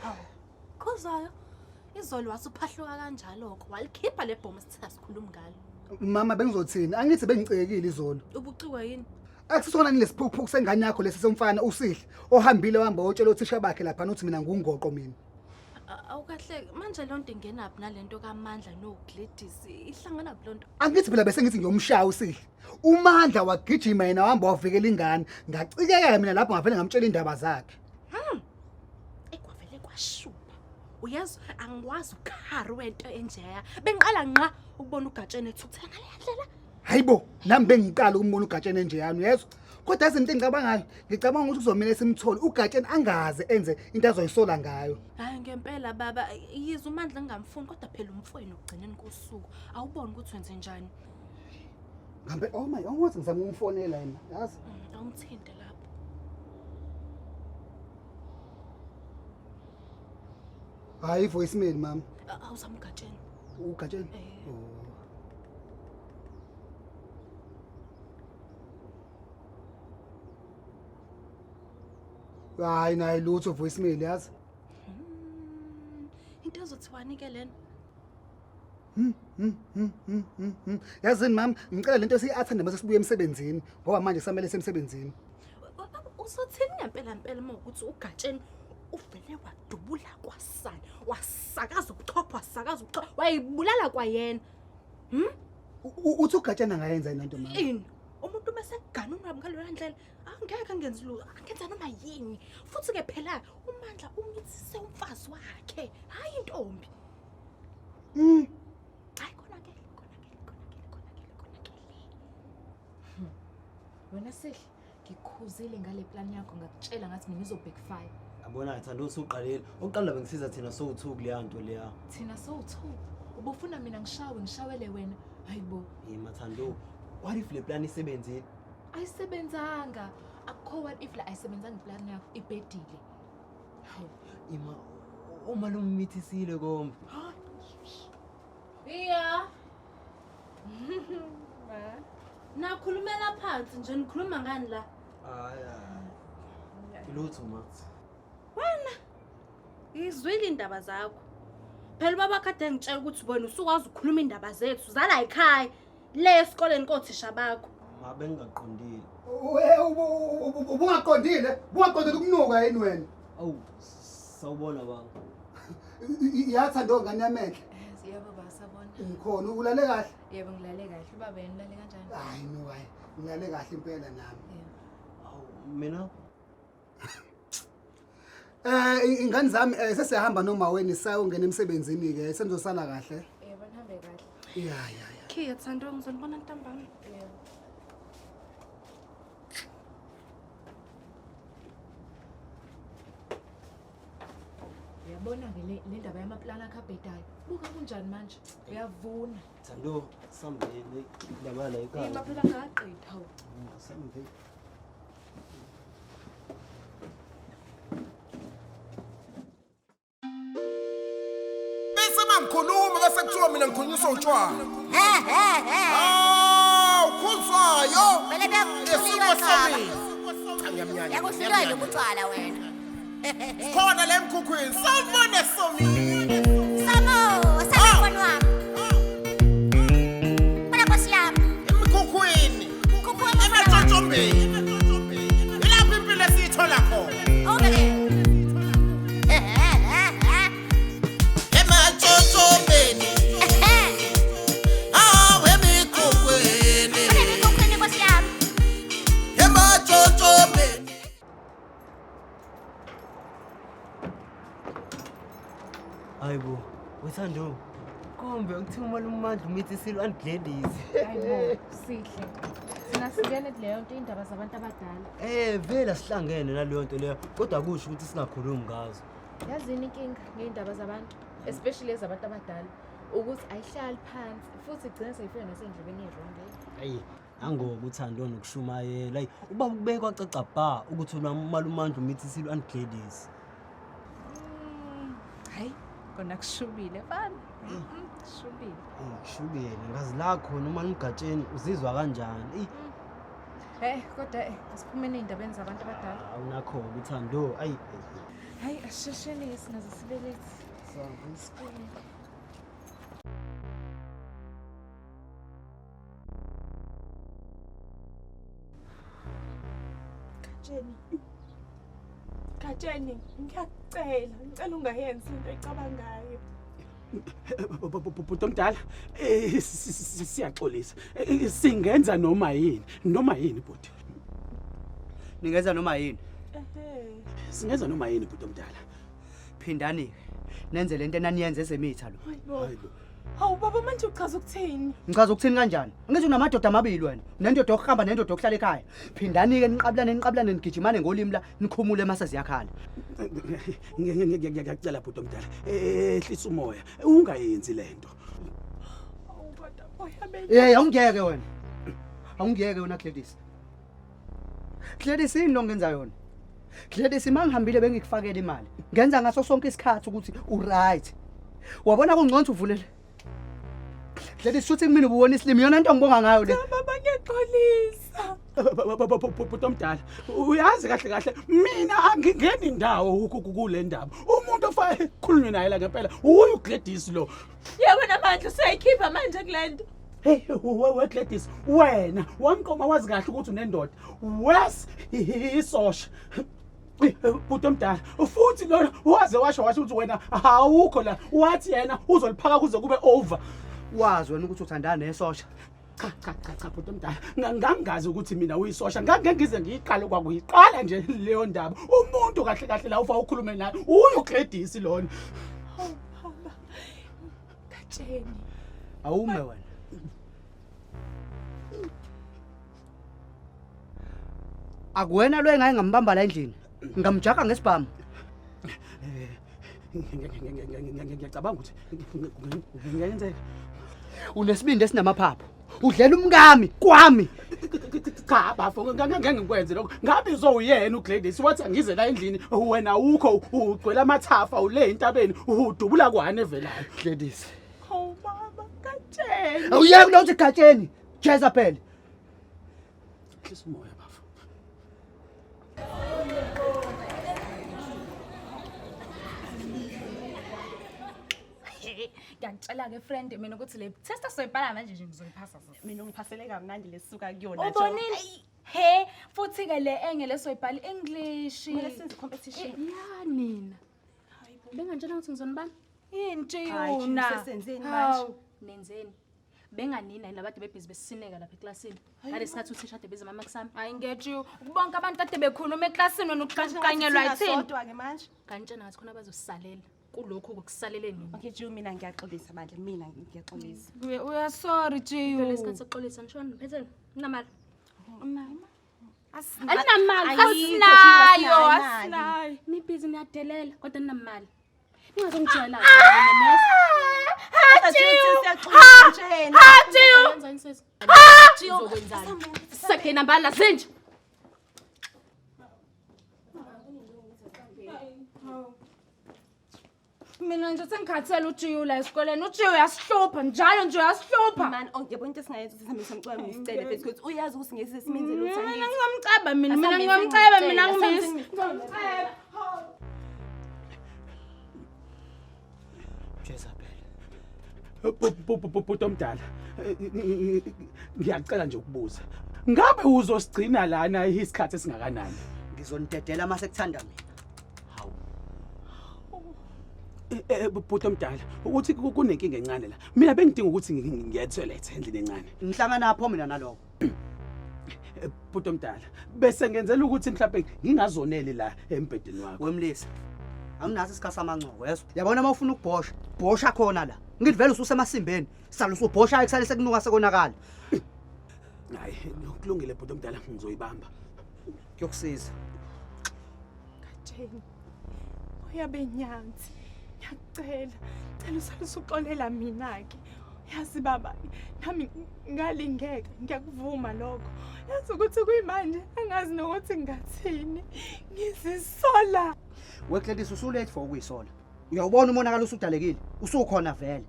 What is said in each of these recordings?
Hawu. Khozayo. Izolo wasuphahluka kanjalo walikhipha lebhomu sithatha sikhuluma ngalo. Mama bengizothini? Angithi bengicekile izolo. Ubuciwa yini? Akusona nilesiphuphuku sengane yakho lesi somfana usihle ohambile wahamba otshela uthisha bakhe lapha nothi mina ngungoqo mina. Awukahle manje lonto ingenaphi nalento kaMandla noGladys ihlangana kulonto. Angithi phela bese ngithi ngiyomshaya usihle. uMandla wagijima yena wahamba wavikela ingane ngacikeka mina lapho ngavele ngamtshela indaba zakhe. Ekwavele kwashuba. Uyazi angikwazi ukhari wento enjeya. Bengiqala nqa ukubona uGatsheni ethutha ngale ndlela. Hayibo nami bengiqala ukumbona uGatsheni enjeyani uyezwa. Kodwa izinto engicabangayo ngicabanga ukuthi kuzomela simthole uGatsheni angaze enze into azoyisola ngayo. Hayi ngempela baba yize uMandla ngingamfuni kodwa phela umfweni ugcineni kosuku. Awuboni ukuthi wenze njani? Ngambe oh my awuthi ngizama ukumfonela yena yazi. Awumthinte lapho. Hayi voicemail mama. Awuzama uGatsheni. uGatsheni. Hayi nayi lutho voicemail yazi. Into ezothiwani ke lena? Yazini mama ngicela lento siyathanda bese sibuye emsebenzini ngoba manje samele semsebenzini. Usothini ngempela uma ukuthi uGatsheni uvele wadubula kwasana wasakaza ubuchopho wayibulala kwayena. Uthi uGatsheni angayenza into mama. Ini umuntu bese gana unwabi ngaloya ndlela angeke angenzi lutho angenza noma yini futhi ke phela uMandla umithise umfazi wakhe hayi intombi. Hayi konakele. Wena sihle ngikhuzile ngale plan yakho ngakutshela ngathi mina izobackfire. Yabona Thando usuqalile. Oqala bengisiza thina so2 kuleya nto leya. Thina so2 ubufuna mina ngishawele wena. Hayibo. Thando. What if le plan isebenzile? Ayisebenzanga. Akho what if la ayisebenzanga iplan yakho ibhedile. Hawu. Uma lo mithisile kombi. Yeah. Nakhulumela phansi nje nikhuluma ngani la? Ilutho ma. Wena izwile indaba zakho. Phela baba kade ngitshela ukuthi wena usukwazi ukukhuluma indaba zethu zala ekhaya le esikoleni kothisha bakho. Bengaqondile. Ubungaqondile ukunuka yini wena? Awu sawubona baba. Yathando ngane yamehla. Yebo basabona. Ngikhona ulale kahle? Yebo ngilale kahle. Ubaba yena ulale kanjani? Hayi no hayi. Ngilale kahle impela nami. Awu mina ingane zami sesihamba noma wena sayongena emsebenzini ke senzosala kahle. Yebo nihambe kahle. Ya. Khiya Thando ngizonibona ntambama. Yebo. Uyabona ke le ndaba yamaplana akhabhedayo. Buka kunjani manje? Uyavuna. Thando sambele indaba la ekhaya. Maphela ngaqedha hawu. Sambe. Ngikhuluma bese kuthiwa mina ngikhulunyiswa utshwala. Khuzwayo. Vele bekuhlulwa khaba. Yakuhlulwa lokutshwala wena. Khona le mkhukhwini sawubone somini. Sabo, sabona wami. Bona kwasiyami. Emkhukhwini. Kukhona ematshontshombeni. Ilapho impilo esithola khona. Okay. Hayibo, wethando. Kombe ngithi uma uMandla umithisiwe uGladys. Hayibo, sihle. Sina singene kuleyo nto indaba zabantu abadala. Vela sihlangene naleyo nto leyo, kodwa kusho ukuthi singakhulumi ngazo. Yazini inkinga ngeindaba zabantu, especially ezabantu abadala, ukuthi ayihlali phansi futhi igcina seyifika nasendlebeni yezonke. Hayi, angoba uThando nokushumayela. Hayi, ubaba kubekwa caca bha ukuthi uma uMandla umithisiwe uGladys. Hayi, kona kushubile mfana. Kushubile. Kushubile, ngazi la khona uma uGatsheni uzizwa kanjani? Kodwa asiphumene eindabeni zabantu abadala. Awunakho uThando. Hayi. Hayi ashesheni sinazo sibelethe. Katsheni, ngicela ungayenzi into ecabangayo. Bhuti omdala siyaxolisa singenza noma yini bhuti. Ningenza noma yini? Singenza noma yini bhuti omdala. Phindani nenze lento enaniyenza ezemitha lo. Hayibo. Hawu baba manje uchaza ukuthini? Ngichaza ukuthini kanjani? Ngithi unamadoda amabili wena, nendoda yokuhamba nendoda yokuhlala ekhaya. Phindani ke niqablane nigijimane ngolimi la nikhumule mase ziyakhala. Ngiyacela bhuti omdala ehlisa umoya ungayenzi lento. Hawu baba boya Awungiyeke wena. Awungiyeke wena Gladys. Gladys yini lo ngenza yona? Gladys mangihambile bengikufakela imali. Ngenza ngaso sonke isikhathi ukuthi right. Wabona kungcono uvulele. Gladys futhi kimi ubuwona isilimi yona into ngibonga ngayo le. baba ngiyaxolisa. Bhuti omdala uyazi kahle mina angingeni indawo kule ndaba. Umuntu ofanele ukukhulunywe naye la ngempela uyu Gladys lo. Yebo namandla useyikhipha manje kulento. Hey we Gladys wena wanqoma wazi kahle ukuthi unendoda. Wes isosha. Bhuti omdala futhi lona waze washo ukuthi wena awukho la wathi yena uzoliphaka kuze kube over. Wazi wena ukuthi uthandana nesosha. Cha bhuti omdala ngangazi ukuthi mina uyisosha ngangeke ngize ngiyiqale kwakuyiqala nje leyo ndaba. Umuntu kahle la ufa ukhulume naye uyu Gladys lona. Hawu baba. Katsheni. Awume wena. Akuwena lo engaye ngambamba la endlini. Ngamjaka ngesibhamu. Ngiyacabanga ukuthi ngiyenzeka. Unesibindi esinamaphaphu. Udlela umkami kwami. Cha bafo ngeke ngikwenze lokho. Ngabe uzowuyena uGladys wathi angize la endlini wena ukho ugcwele amathafa ule entabeni udubula kwane evelayo. Gladys. Hawu baba katsheni. Awuyeke lo uthi gatsheni. Jezebel. Hlisa umoya bafo. Ngiyacela ke friend mina ukuthi le test soyibhala manje nje ngizoyiphasa sasa. Mina ungiphasele kamnandi lesuka kuyona nje. Ubonile? He, futhi ke le engele soyibhala English. Kumele senze competition. Ya nina. Hayibo. Benganjena ukuthi ngizonibani? Yini Hayi, yona? sesenzeni manje? Nenzeni. Benganina labade bebhizi besisineka lapha eklasini. Ngale sikhathi uthisha ade beze mama kusami. Hayi ngethu bonke abantu ade bekhuluma eklasini wena ukuqanyelwa yithini? Sodwa ke manje. Kantshena ngathi khona abazosisalela. Kulokho kokusalele nini? Okay Jiu mina ngiyaxolisa manje mina ngiyaxolisa. Uya sorry Jiu. Phela isikhathi sokuxolisa ngishona phezulu. Ninamali. Asinayo. Nibhizi niyadelela kodwa ninamali. Ningazongijela Sakhe nambala zinje. Mina nje sengikhathele uJiyu la esikoleni. uJiyu uyasihlupha njalo nje uyasihlupha. Man, yebo into esingayenza ukuthi sambe somcwabo ngisicele bese ukuthi uyazi ukuthi ngeke sesimenzele Mina uthangile. ngiyamceba mina ngimisi. Jezebel. Bhuti omdala ngiyacela nje ukubuza. Ngabe uzosigcina lana isikhathi esingakanani? Ngizonidedela mase kuthanda mina. Bhuti omdala ukuthi kunenkinga encane la. Mina bengidinga ukuthi ngiyethoilet endlini encane. Ngihlangana lapho mina naloko. Bhuti omdala bese ngenzela ukuthi mhlawumbe ngingazoneli la embedeni wakho. Wemlisa. Anginaso isikhathi samangcoko yeso. Yabona uma ufuna ukubhosha, bhosha khona la. Ngithi vele ususemasimbeni. Salo usubhosha ekusale sekunuka sekonakala. Hayi kulungile bhuti omdala ngizoyibamba. Kuyokusiza. Katsheni. Uyabenyanzi. Ngiyacela. Cela usalise uxolela mina ke. Yazi baba, nami ngalingeka, ngiyakuvuma lokho. Yazi ukuthi kuyimanje angazi nokuthi ngathini. Ngizisola. Wegladys usulate for ukuyisola. Uyawubona umonakalo usudalekile. Usukhona vele.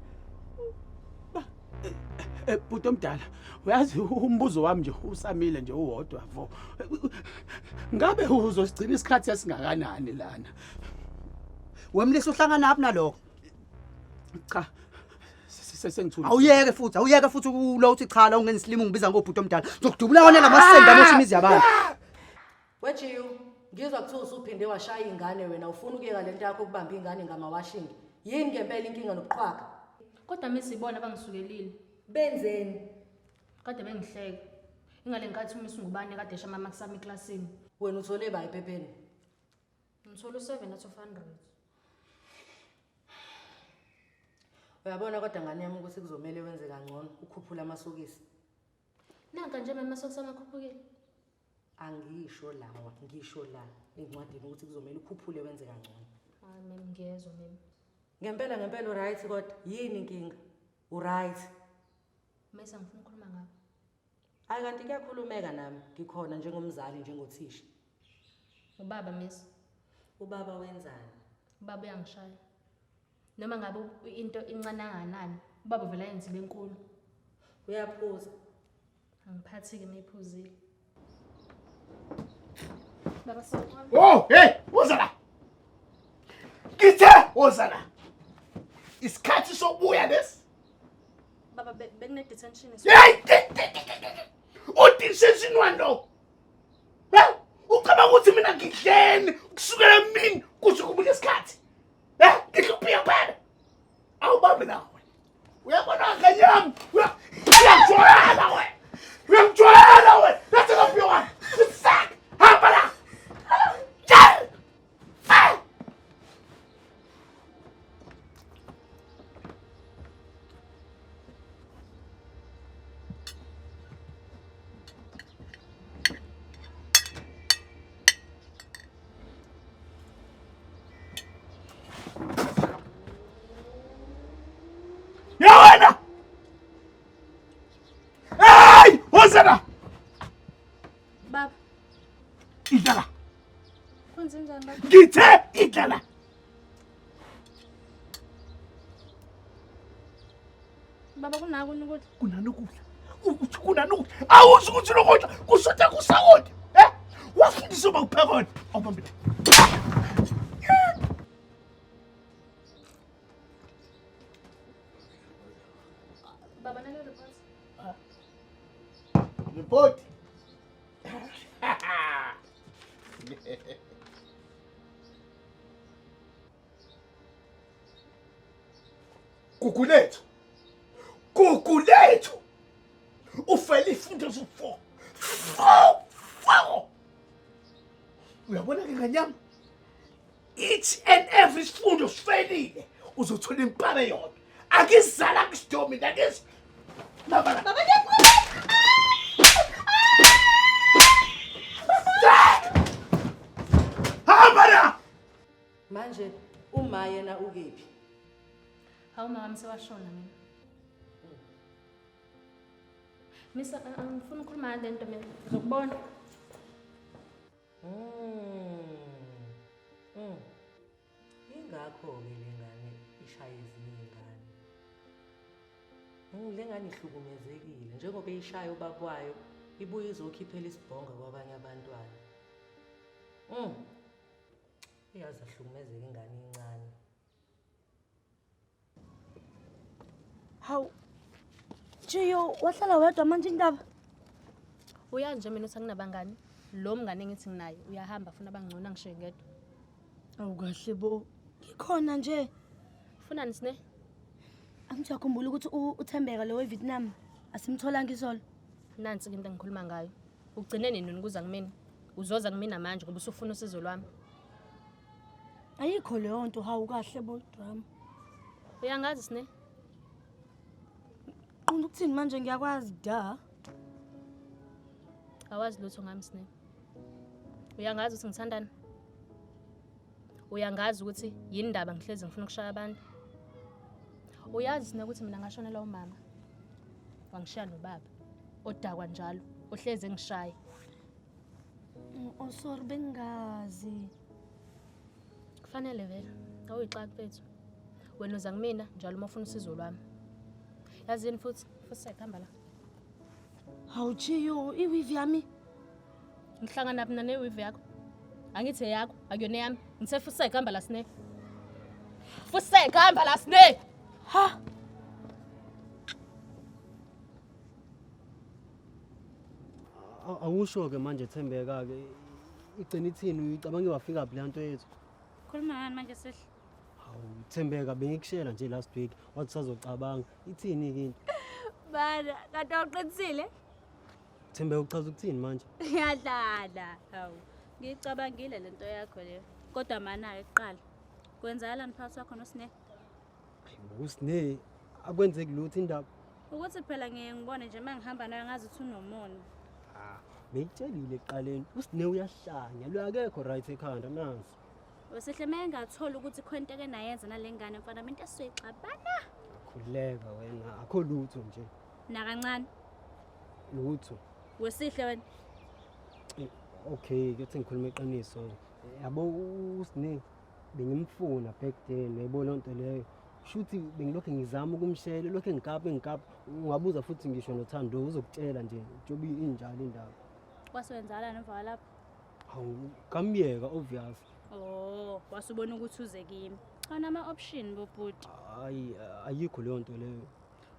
Bhuti omdala uyazi umbuzo wami nje usamile nje uwodwa vo. Ngabe uzosigcina isikhathi esingakanani lana? Wemlisa uhlangana aphi nalokho? Cha. Sengithula. Awuyeke futhi ulo uthi cha la ungenza islimo ngibiza ngobhuti omdala. Ngizokudubula wona lamasenda amoshi imizi yabantu. Wejiyo, ngizwa kuthiwa usuphinde washaya ingane wena ufuna ukuyeka lento yakho ukubamba ingane ngamawashing. Yini ngempela inkinga nobuqhwaka? Kodwa misibona bangisukelile. Benzeni? Kade bengihleka. Ingale nkathi umisi ngubani kade esha mama kusami eklasini. Wena uthole ba ephepheni? Ngithola 7 out of 100. Uyabona kodwa ngane yami ukuthi kuzomela wenze kangcono ukhuphula amasokisi. Nanka nje mama sokisama khuphukile. Angisho lawa, ngisho la encwadini ukuthi kuzomela ukhuphule wenze kangcono. Hayi mimi ngiyezwa mimi. Ngempela uright kodwa yini inkinga? Uright. Mase ngifuna ukukhuluma ngabo. Hayi kanti kuyakhulumeka nami, ngikhona njengomzali njengothisha. Ubaba Miss. Ubaba wenzani? Ubaba uyangishaya. Noma ngabe into incane kangakanani, ubaba vela yenza benkulu. Uyaphuza. Angiphathi ke mayiphuzile. Baba sawami. Oh, hey, woza la. Ngithe woza la. Isikhathi sokubuya lesi. Baba bekune detention is. Hey! Udetention wano. Ha? Ucabanga ukuthi mina ngidleni kusukela emini kuze kube lesikhathi. Ngikuphika phela. Awubabe nawe. Uyabona nganyami. Uyangijwayela we. Uyangijwayela we. Let's go beyond. Sisak. Hamba la. Jal. Fa. Yawana! Hey! Wazana! Baba, Idlala! kwenze njani baba? Ngithe idlala! Baba kunako ukuthi Kunanokudla. Uthi kunanokudla. Awuzi ukuthi lokudla kusotha kusakudla. Wafundiswa bakuphekona. Awubambile. baba nale report. Report. Kukulethu. Kukulethu. Ufela ifundo zo4. 4. Uyabona ke nganyama? Each and every sifundo sifelile uzothola impala yona. Akizala kusidomi nakezi. Baba Habara! Manje uma yena ukephi? Hawu mama sewashona mina. Misa angifuna ukukhuluma lento mina. Ngizokubona. Ingakho ke lengane ishaya ezinye ingane. Lengane ihlukumezekile njengoba ishaya ubaba wayo ibuye izokhiphela isibhonga kwabanye abantwana. Iyazi ahlukumezeka ingane encane. Hawu. Jiyo, wahlala wedwa manje indaba. Uyazi nje mina uthi anginabangani. Lo mngane ngithi nginaye uyahamba afuna abangcono angishiye ngedwa. Awukahle bo. Ngikhona nje. Ufunani sine? Angithi yakhumbula ukuthi uThembeka lo weVietnam asimtholanga izolo. Nansi into engikhuluma ngayo. Ugcine nini ukuza kumina? Uzoza kumina manje ngoba usufuna usizo lwami. Ayikho leyo nto hawu kahle bo drama. Uyangazi sine? Qonda ukuthini manje ngiyakwazi da. Awazi lutho ngami sine. Uyangazi ukuthi ngithandani? Uyangazi ukuthi yini indaba ngihlezi ngifuna ukushaya abantu? Uyazi sine ukuthi mina ngashonela umama. Wangishiya nobaba. Odakwa njalo, ohleze ngishaya. Oh sorry bengazi. Kufanele vele, awuyixaki bethu. Wena uza kumina njalo uma ufuna usizo lwami. Yazini futhi sayihamba la. Hawu Jiyo, iwivi yami. Ngihlangana naphi newivi yakho? Angithi yakho, akuyona yami. Ngithe futhi sayihamba la sine. Fuseka hamba la Sine. Ha. Awusho-ke manje Thembeka-ke igcina ithini uyicabange wafika phi le nto yethu? Khuluma ngani manje sihle? Hawu Thembeka bengikushela nje last week wathi sazocabanga ithini-ke into? Bana, kanti awuqinisile? Thembeka uchaza ukuthini manje? Yadlala. Hawu. Ngicabangile lento yakho leyo. Kodwa mana-ke kuqala. Kwenzakalani phakathi kwakho noSine? Usine akwenzeki lutho indaba. Ukuthi phela ngeke ngibone nje mangihamba nayo ngazi uthi unomono. Bengitshelile ekuqaleni uSine uyahlanya lo akekho right ekhanda nazi. Wesihle mengathola ukuthi khona into ake nayenza nalengane mfana into esuyixabana. Khuleka wena akho lutho nje. Nakancane. Lutho. Wesihle wena. Okay, kuthi ngikhuluma iqiniso. Yabo uSine bengimfuna back then yayibona into leyo. Shuthi bengilokho ngizama ukumshela lokho ngikapa ungabuza futhi ngisho noThando uzokutshela nje njobe injalo indaba. Waswenzala nomva lapho. Hawu kamyeka obvious. Oh, wasubona ukuthi uze kimi. Khona ama option bobhuti. Hayi ayikho leyo nto leyo.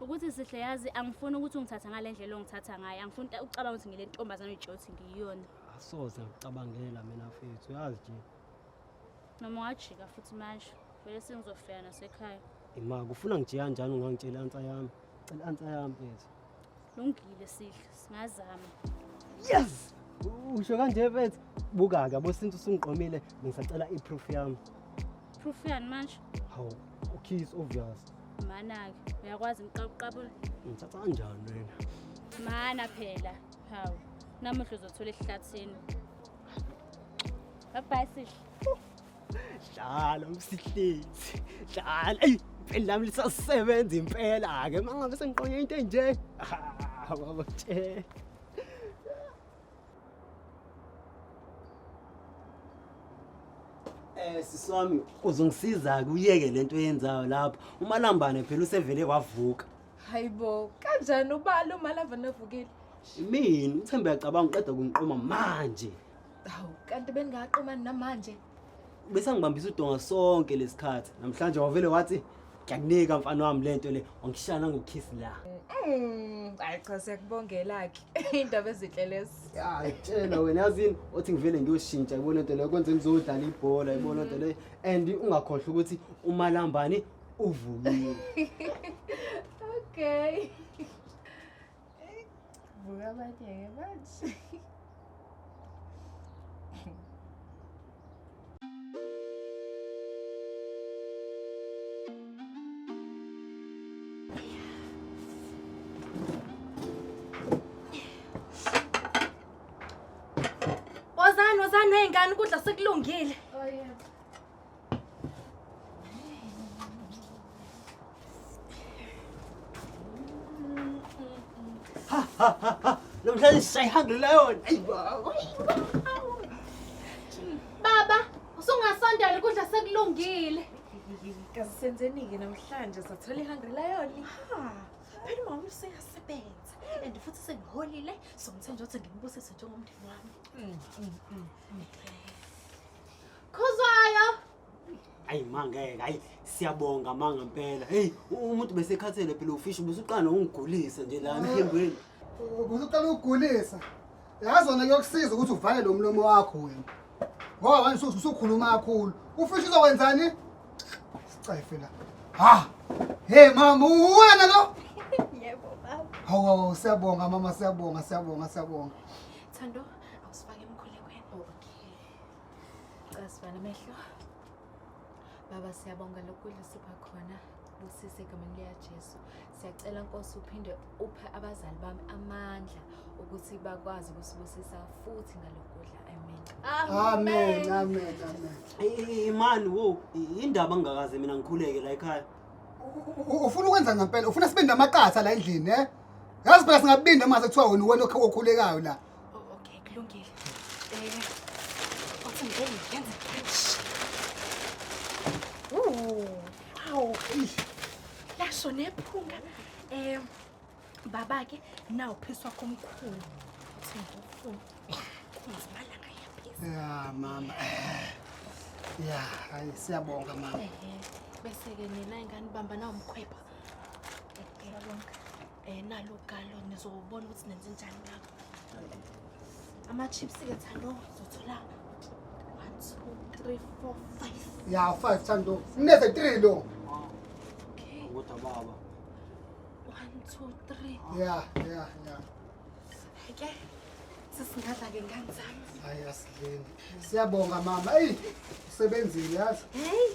Ukuthi sihle yazi angifuni ukuthi ungithatha ngalendlela ongithatha ngayo. Angifuni ucabanga ukuthi ngile ntombazana uJothi ngiyiyona. Asoze ngicabangela mina mfethu yazi nje. Noma wajika futhi manje. Vele sengizofika nasekhaya. Ima kufuna ngijika kanjani ungangitshela ansa yami. Cela ansa yami mfethu. Lungile sihle singazama. Yes! Usho kanje mfethu buka ke bosinto sungiqomile ngisacela iproof yami. Proof yani manje? Hawu okay obvious. Mana ke uyakwazi ngiqaqabula. Ngithatha kanjani wena? Mana phela. Hawu. Namuhla uzothola esihlathini. Bye sihle. Dlala umsihlethi. Dlala. Ey, impela lami lisasebenza impela ke mangabe sengiqonye into enje. Awabothe. Siswami uzongisiza ke uyeke lento oyenzayo lapha. Umalambane phela usevele wavuka. Hayibo, kanjani ubalo malava novukile? Mina uThembe yacabanga uqeda kungiqoma manje. Hawu, kanti beningaqomani namanje. Bese ngibambisa udonga sonke lesikhathi. Namhlanje wavele wathi ngiyakunika mfana wami lento le wangishana ngokiss la. Hayi cha siyakubongela ke. Indaba ezinhle lezi. Ya, tshela wena yazini othi ngivele ngiyoshintsha ibona into le kwenze ngizodlala ibhola ibona into le and ungakhohlwa ukuthi umalambane uvukile. Okay. Vuka batheke manje. Wozani ney'ngane ukudla sekulungile. Oh yeah. Namhlanje sishayihangile layona. Baba, usungasondela ukudla sekulungile. Kasenzeni-ke namhlanje sathola ihangri layoni. Phela mama useyasebenza and futhi sengiholile so ngithe nje ukuthi ngimbusise njengomndeni wami. Khuzwayo. Ayi mangeke hayi siyabonga manga impela. Hey umuntu bese ekhathele phela ufishi busuqana ungigulisa nje la emphembweni. Ubusuqala ukugulisa. Yazona kuyokusiza ukuthi uvale lo mlomo wakho wena. Ngoba manje usukhuluma kakhulu. Ufishi uzokwenzani? Sicefe la. Ha! Hey mama uwana lo? Yebo baba. Hawu siyabonga mama siyabonga. Thando, awusifake emkhulekweni. Okay. Asifana mehlo. Baba siyabonga lokudla sipha khona. Busise egameni likaJesu. Siyacela Nkosi uphinde uphe abazali bami amandla ukuthi bakwazi ukusibusisa futhi ngalokudla. Amen. Hey man wo indaba ngakaze mina ngikhuleke la ekhaya. Ufuna ukwenza ngempela ufuna sibe namaqatha la endlini yazi phela singabinda mase kuthiwa wena okhulekayo la. Okay, kulungile. Othi ngeke ngenze kanje. Hawu. Lasho nephunga. Baba ke nawu phiswa komkhulu. Uthi ngifuna. Kuzimalanga yaphisa. Ya mama. Ya, hayi siyabonga mama. bese-ke nina inganibamba nawo mkhwepha. Nalo galo nizobona ukuthi nenze njani lapho. Ama-chips-ke Thando uzothola 1, 2, 3, 4, 5. Ya 5 Thando. Ngineze 3 lo. Okay. Kodwa baba. 1, 2, 3. Ya. Ke sesingadla-ke ngani zami. Hayi asidleni. Siyabonga mama. Ey, usebenzile yazi. Hey.